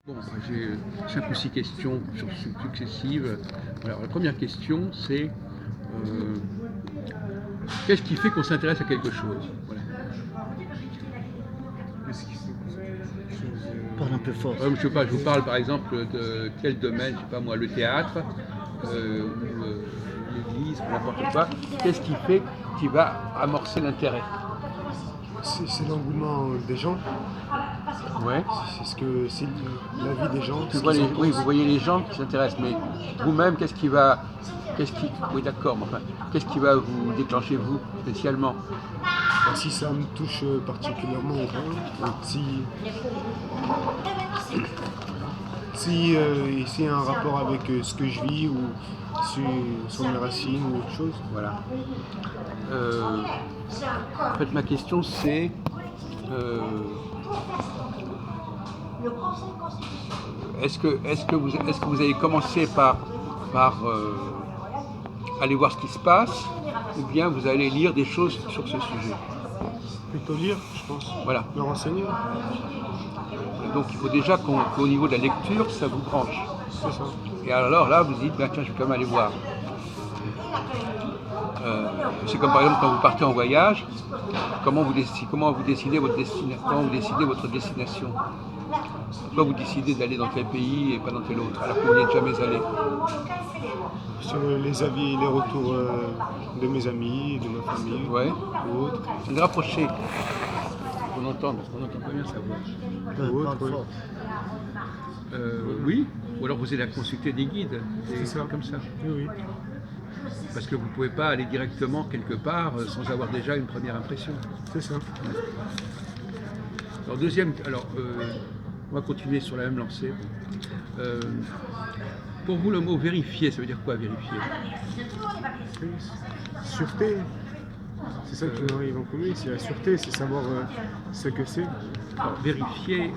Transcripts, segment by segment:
Bon, j'ai 5 ou 6 questions successives. Alors, la première question, c'est qu'est-ce qui fait qu'on s'intéresse à quelque chose? Voilà. Qu'est-ce qui fait quelque chose Parle un peu fort. Je sais pas, je vous parle par exemple de quel domaine, je sais pas moi, le théâtre, ou l'église, n'importe quoi. Qu'est-ce qui fait qui va amorcer l'intérêt? c'est l'engouement des gens. Ouais. C'est la vie des gens. Oui, vous voyez les gens qui s'intéressent, mais vous-même, oui, d'accord, mais enfin, qu'est-ce qui va vous déclencher vous spécialement? Si ça me touche particulièrement, si c'est un rapport avec ce que je vis ou sur mes racines ou autre chose. Voilà. En fait, ma question c'est est-ce que vous avez commencé par aller voir ce qui se passe, ou bien vous allez lire des choses sur ce sujet? Plutôt lire, je pense. Voilà. Me renseigner. Donc il faut déjà qu'au niveau de la lecture, ça vous branche. C'est ça. Et alors là, vous dites, tiens, je vais quand même aller voir. C'est comme par exemple quand vous partez en voyage, comment vous décidez votre destination? Pourquoi vous décidez d'aller dans tel pays et pas dans tel autre, alors que vous n'y êtes jamais allé? Sur les avis et les retours de mes amis, de ma famille, ou autres. C'est de rapprocher. On entend pas bien sa voix. Parle fort. Oui, ou alors vous allez consulter des guides. C'est ça. Comme ça. Oui. Parce que vous ne pouvez pas aller directement quelque part sans avoir déjà une première impression. C'est ça. Alors, on va continuer sur la même lancée. Pour vous, le mot vérifier, ça veut dire quoi, vérifier? Sûreté. C'est ça qui m'arrive en premier, c'est la sûreté, c'est savoir ce que c'est. Alors, vérifier,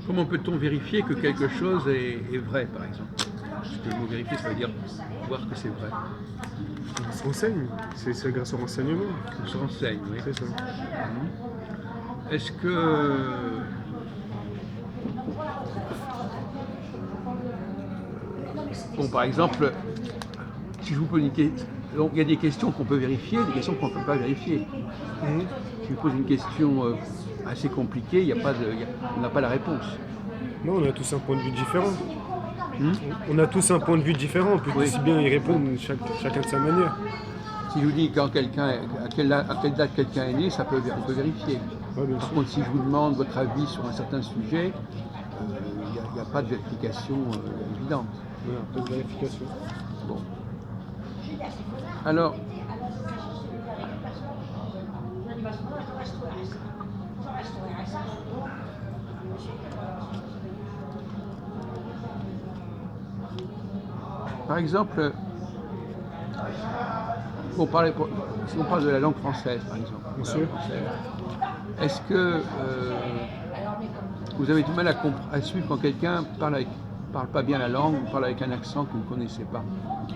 comment peut-on vérifier que quelque chose est vrai, par exemple? Parce que le mot vérifier, ça veut dire voir que c'est vrai. On se renseigne, c'est grâce au renseignement. On se renseigne, oui. C'est ça. Est-ce que... Bon, par exemple, si je vous pose une question... Donc, il y a des questions qu'on peut vérifier, des questions qu'on ne peut pas vérifier. Si je vous pose une question assez compliquée, on n'a pas la réponse. Non, on a tous un point de vue différent. On a tous un point de vue différent, on peut aussi bien y répondre chacun de sa manière. Si je vous dis à quelle date quelqu'un est né, on peut vérifier. Ouais, Par contre, si je vous demande votre avis sur un certain sujet, il n'y a pas de vérification évidente. Voilà, pas de vérification. Bon. Alors, par exemple, si on parle de la langue française, par exemple, Bien sûr. est-ce que vous avez du mal à suivre quand quelqu'un parle pas bien la langue ou parle avec un accent que vous ne connaissez pas?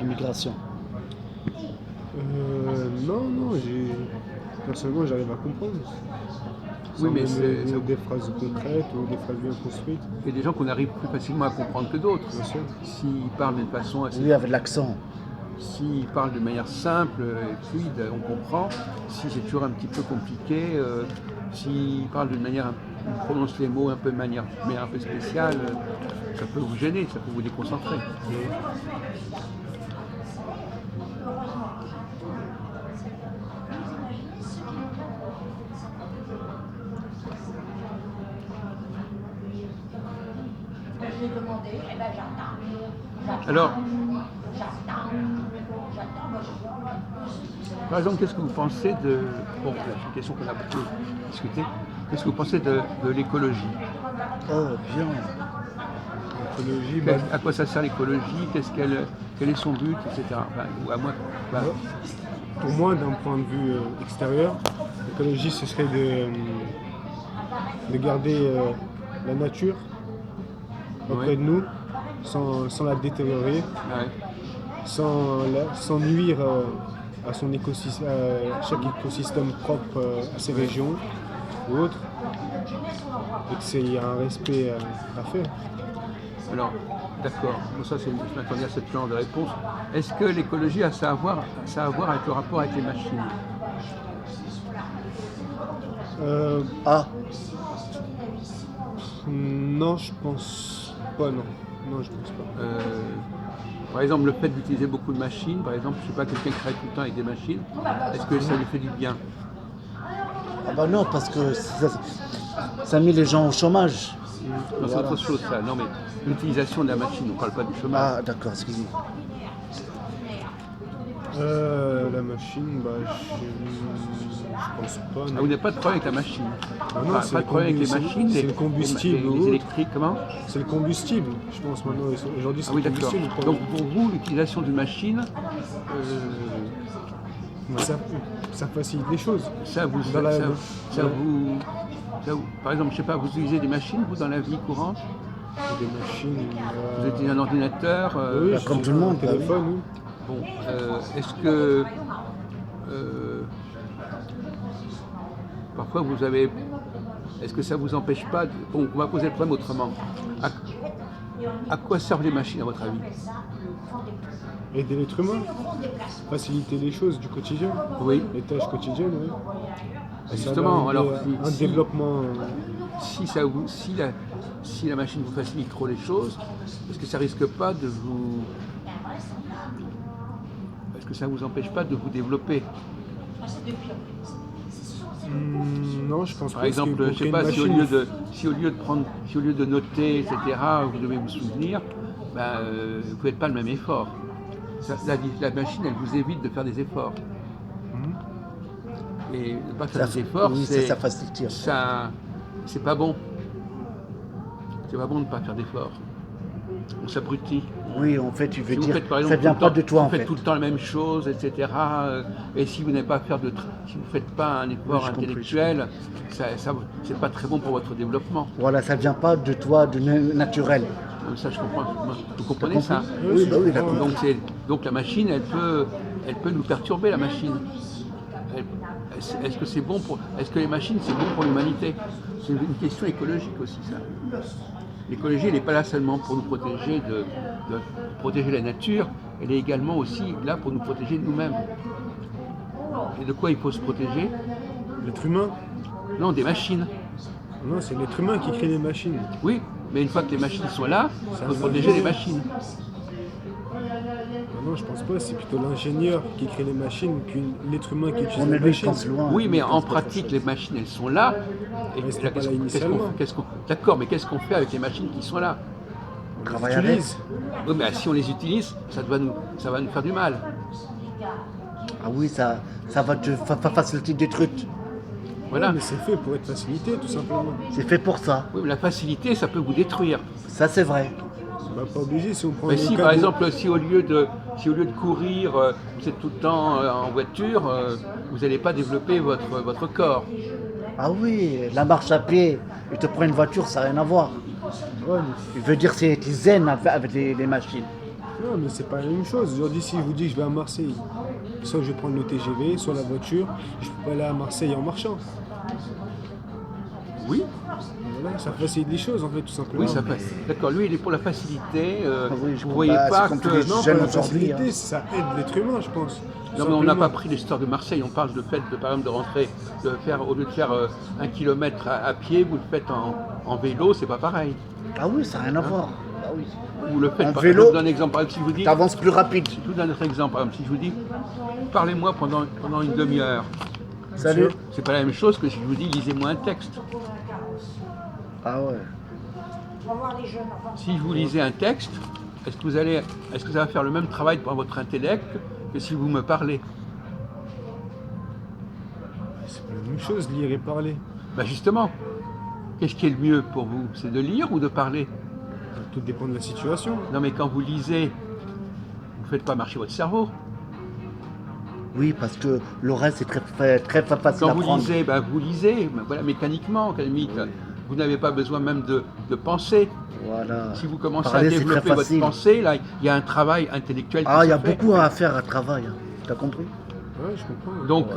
Immigration. Non, personnellement j'arrive à comprendre. Oui, mais des phrases concrètes ou des phrases bien construites. Il y a des gens qu'on arrive plus facilement à comprendre que d'autres. Bien sûr. S'ils parlent d'une façon assez... Oui, avec l'accent. S'ils parlent de manière simple et fluide, on comprend. Si c'est toujours un petit peu compliqué, s'ils parlent d'une manière, ils prononcent les mots de manière un peu spéciale, ça peut vous gêner, ça peut vous déconcentrer. Alors, par exemple, qu'est-ce que vous pensez de... Bon, c'est une question qu'on a beaucoup discutée. Qu'est-ce que vous pensez de l'écologie? Oh, bien. L'écologie, À quoi ça sert l'écologie? Quel est son but, etc. Pour moi, d'un point de vue extérieur, l'écologie, ce serait de garder la nature auprès de nous, sans la détériorer, sans nuire à chaque écosystème propre à ces régions ou autres. et qu'il y a un respect à faire. Alors, d'accord, bon, ça, je m'attendais à ce genre de réponse. Est-ce que l'écologie a ça à voir avec le rapport avec les machines? Ah, Non, je pense pas, non. Non, je pense pas. Par exemple, le fait d'utiliser beaucoup de machines, par exemple, je sais pas, quelqu'un qui travaille tout le temps avec des machines, est-ce que ça lui fait du bien? ah bah non, parce que ça met les gens au chômage. Non, c'est autre chose, ça. Non, mais l'utilisation de la machine, on ne parle pas du chômage. Ah, d'accord, excusez-moi. La machine, je pense pas. Ah, Non. vous n'avez pas de problème avec la machine? Non, Enfin, c'est pas le de problème avec les machines, c'est le combustible ou les autre. électriques, comment? C'est le combustible, je pense maintenant. Aujourd'hui, c'est Ah oui, le d'accord. combustible. pas- Donc pour vous, l'utilisation d'une machine, Ça facilite les choses. ça vous, Dans la- ça dans la- vous, par exemple, je sais pas, vous utilisez des machines, vous, dans la vie courante? Des machines. Vous utilisez un ordinateur? Oui, Bah, je comme sais tout le pas, monde, un bah oui. téléphone, oui. Bon, est-ce que parfois vous avez, est-ce que ça vous empêche pas bon, on va poser le problème autrement. À quoi servent les machines à votre avis? Aider l'être humain, faciliter les choses du quotidien, Oui. les tâches quotidiennes, oui. Justement, Ça va aider alors un développement. si la machine vous facilite trop les choses, est-ce que ça risque pas de vous, est-ce que ça vous empêche pas de vous développer? Non, je pense pas. Par exemple, parce je que sais pour pas, créer une si au lieu de noter, etc., vous devez vous souvenir, ben, vous ne faites pas le même effort. La machine, elle vous évite de faire des efforts. Et ne pas faire des efforts, oui, c'est ça facilite. c'est pas bon. C'est pas bon de ne pas faire d'efforts. On s'abrutit. Oui, en fait, tu veux Si vous dire, faites, par ça exemple, vient tout pas le temps- de toi, en vous faites fait. tout le temps la même chose, etc. Et si vous n'avez pas à faire si vous ne faites pas un effort Oui, je comprends, intellectuel, c'est pas très bon pour votre développement. Voilà, ça vient pas de toi, de naturel. Ça, je comprends. Vous comprenez ça? Oui, bah oui, d'accord. Donc la machine, elle peut nous perturber, la machine. Est-ce que c'est bon est-ce que les machines, c'est bon pour l'humanité? C'est une question écologique aussi, ça. L'écologie, elle n'est pas là seulement pour nous protéger de protéger la nature, elle est également aussi là pour nous protéger de nous-mêmes. Et de quoi il faut se protéger? L'être humain. Non, des machines. Non, c'est l'être humain qui crée les machines. Oui, mais une fois que les machines sont là, il faut protéger les machines. Non, je pense pas. C'est plutôt l'ingénieur qui crée les machines que l'être humain qui utilise On les est lui, je machines. pense loin. Oui, mais Je en pense pas pratique, que les machines, elles sont là. Et Mais c'était pas là qu'est-ce initialement. d'accord, mais qu'est-ce qu'on fait avec les machines qui sont là? on travaille avec. Utilise. Oui, mais si on les utilise, ça va nous faire du mal. Ah oui, ça va te faciliter des trucs. Voilà. Mais c'est fait pour être facilité, tout simplement. C'est fait pour ça. Oui, mais la facilité, ça peut vous détruire. Ça, c'est vrai. Bah, pas obligé si on prend Mais le si, cas par de- exemple, si au lieu de courir, vous êtes tout le temps en voiture, vous n'allez pas développer votre corps. Ah oui, la marche à pied, et te prends une voiture, ça n'a rien à voir. Ouais, Il veut dire c'est zen avec les machines. non, mais c'est pas la même chose. Aujourd'hui, si je vous dis que je vais à Marseille, soit je vais prendre le TGV, soit la voiture, je peux pas aller à Marseille en marchant. Oui, Voilà, ça facilite les choses en fait, tout simplement. oui, ça fait. D'accord, lui, il est pour la facilité. Oui, je Vous comprends. voyez Bah, pas c'est comme tous les que. gens. Non, Jeune pas la aujourd'hui, facilité, hein. ça aide l'être humain, je pense. Non, mais on n'a Simplement. pas pris l'histoire de Marseille. On parle de fait, par exemple, de rentrer, au lieu de faire 1 kilomètre à pied, vous le faites en vélo, c'est pas pareil. Ah oui, ça n'a rien à voir. Ah oui. Vous le faites En par vélo, exemple, je vous donne un exemple. Par exemple, si je vous dis. T'avances plus rapide. Je vous donne un autre exemple. Par exemple, si je vous dis, parlez-moi pendant une demi-heure. Salut. C'est pas la même chose que si je vous dis, lisez-moi un texte. Ah ouais. Si je vous lisez un texte, est-ce que ça va faire le même travail pour votre intellect que si vous me parlez? C'est pas la même chose, lire et parler. Ben justement, qu'est-ce qui est le mieux pour vous? C'est de lire ou de parler? Tout dépend de la situation. Non, mais quand vous lisez, vous ne faites pas marcher votre cerveau. Oui, parce que l'oreille, c'est très facile Quand à vous prendre. lisez, vous lisez, voilà, mécaniquement, à la limite. Vous n'avez pas besoin même de penser. Voilà. Si vous commencez Parler, à c'est très développer votre facile. pensée, là, il y a un travail intellectuel qui Ah, il y se a fait. beaucoup à faire à travail. Hein. T'as compris? Ouais, je comprends. Donc,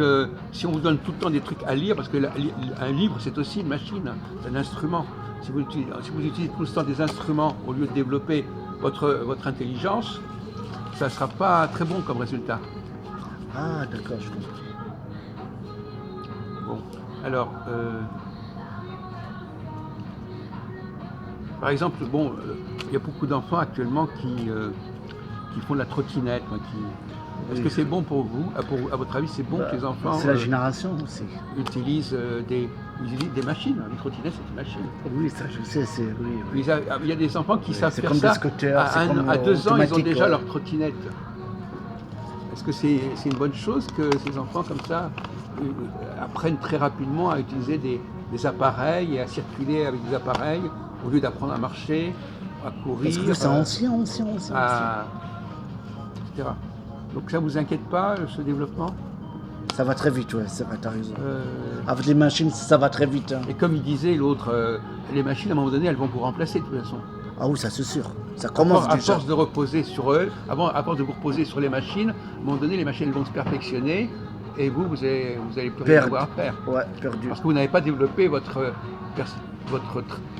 si on vous donne tout le temps des trucs à lire, parce que un livre, c'est aussi une machine, hein, c'est un instrument. Si vous utilisez tout le temps des instruments au lieu de développer votre intelligence, ça ne sera pas très bon comme résultat. Ah, d'accord, je comprends. Bon, alors, par exemple, bon, il y a beaucoup d'enfants actuellement qui font de la trottinette. Est-ce que c'est bon pour vous? À votre avis, c'est bon que les enfants C'est la génération aussi. utilisent des machines? Une trottinette, c'est une machine. Oui, ça je sais, oui. Il y a des enfants qui savent c'est faire comme ça. des scooters, c'est comme À 2 ans, ils ont automatique, déjà ouais. leur trottinette. Est-ce que c'est une bonne chose que ces enfants comme ça apprennent très rapidement à utiliser des appareils et à circuler avec des appareils au lieu d'apprendre à marcher, à courir, Parce que c'est ancien. etc. Donc ça vous inquiète pas, ce développement? Ça va très vite, ouais, c'est vrai, t'as raison. Avec les machines, ça va très vite. Hein. Et comme il disait l'autre, les machines à un moment donné, elles vont vous remplacer de toute façon. Ah oui, ça c'est sûr. Ça commence À déjà. force de reposer sur eux, à force de vous reposer sur les machines, à un moment donné, les machines vont se perfectionner et vous allez plus rien avoir à faire. Ouais, perdu. Parce que vous n'avez pas développé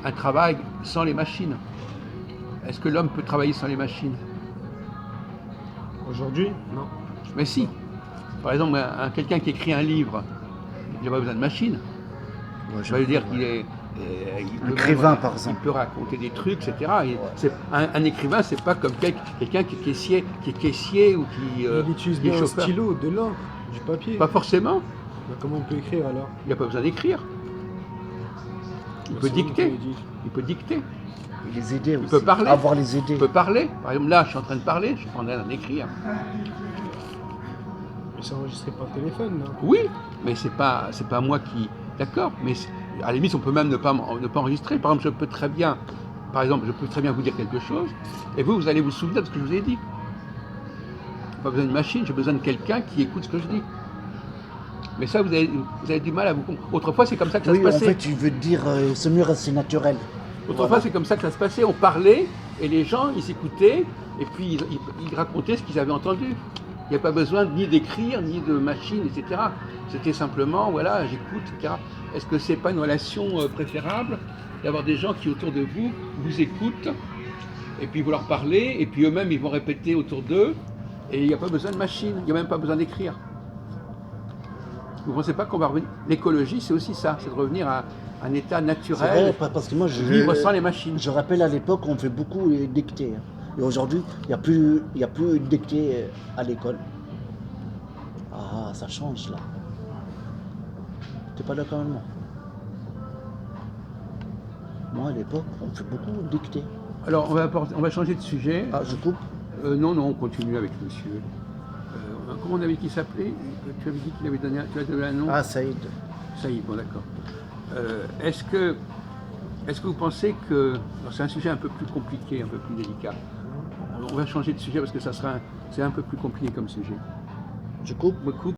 un travail sans les machines. Est-ce que l'homme peut travailler sans les machines? Aujourd'hui, non. Mais si. Par exemple, quelqu'un qui écrit un livre, il n'a pas besoin de machine. Ouais, Ça veut dire qu'il est... L'écrivain, par exemple. Il peut raconter des trucs, etc. Un écrivain, c'est pas comme quelqu'un qui est caissier ou qui Il utilise qui est bien un chauffeur. stylo, de l'encre, du papier. Pas forcément. Bah, comment on peut écrire alors? Il n'a pas besoin d'écrire. Il peut C'est vous qui dicter. avez dit. Il peut dicter. Et les aider aussi. peut parler. Avoir les aider. Il peut parler. Par exemple, là, je suis en train de parler, je suis en train d'écrire. Mais c'est enregistré par téléphone, là. Oui, mais c'est pas moi qui... D'accord, mais à la limite, on peut même ne pas enregistrer. Par exemple, je peux très bien vous dire quelque chose, et vous allez vous souvenir de ce que je vous ai dit. Pas besoin de machine, j'ai besoin de quelqu'un qui écoute ce que je dis. Mais ça, vous avez du mal à vous comprendre. Autrefois, c'est comme ça que ça se Oui, en passait. fait, tu veux dire, ce mur, c'est naturel. Autrefois, Voilà. c'est comme ça que ça se passait. On parlait, et les gens, ils écoutaient, et puis ils racontaient ce qu'ils avaient entendu. Il n'y a pas besoin ni d'écrire, ni de machine, etc. C'était simplement, voilà, j'écoute, etc. Est-ce que c'est pas une relation préférable d'avoir des gens qui, autour de vous, vous écoutent, et puis vous leur parlez, et puis eux-mêmes, ils vont répéter autour d'eux, et il n'y a pas besoin de machine, il n'y a même pas besoin d'écrire. Vous ne pensez pas qu'on va revenir... L'écologie, c'est aussi ça, c'est de revenir à un état C'est naturel, vrai, parce que moi, vivre sans les machines. je rappelle à l'époque, on fait beaucoup dicter. Hein. Et aujourd'hui, il n'y a plus de dictée à l'école. Ah, ça change là. T'es pas d'accord avec moi? Moi, à l'époque, on fait beaucoup dicter. Alors, on va changer de sujet. Ah, je coupe? Non, on continue avec monsieur. Comment on avait qui s'appelait? Tu avais dit qu'il avait donné un nom? Ah, Saïd. Saïd, bon d'accord. Est-ce que vous pensez que... alors, c'est un sujet un peu plus compliqué, un peu plus délicat. On va changer de sujet parce que c'est un peu plus compliqué comme sujet. Je coupe? Me coupe.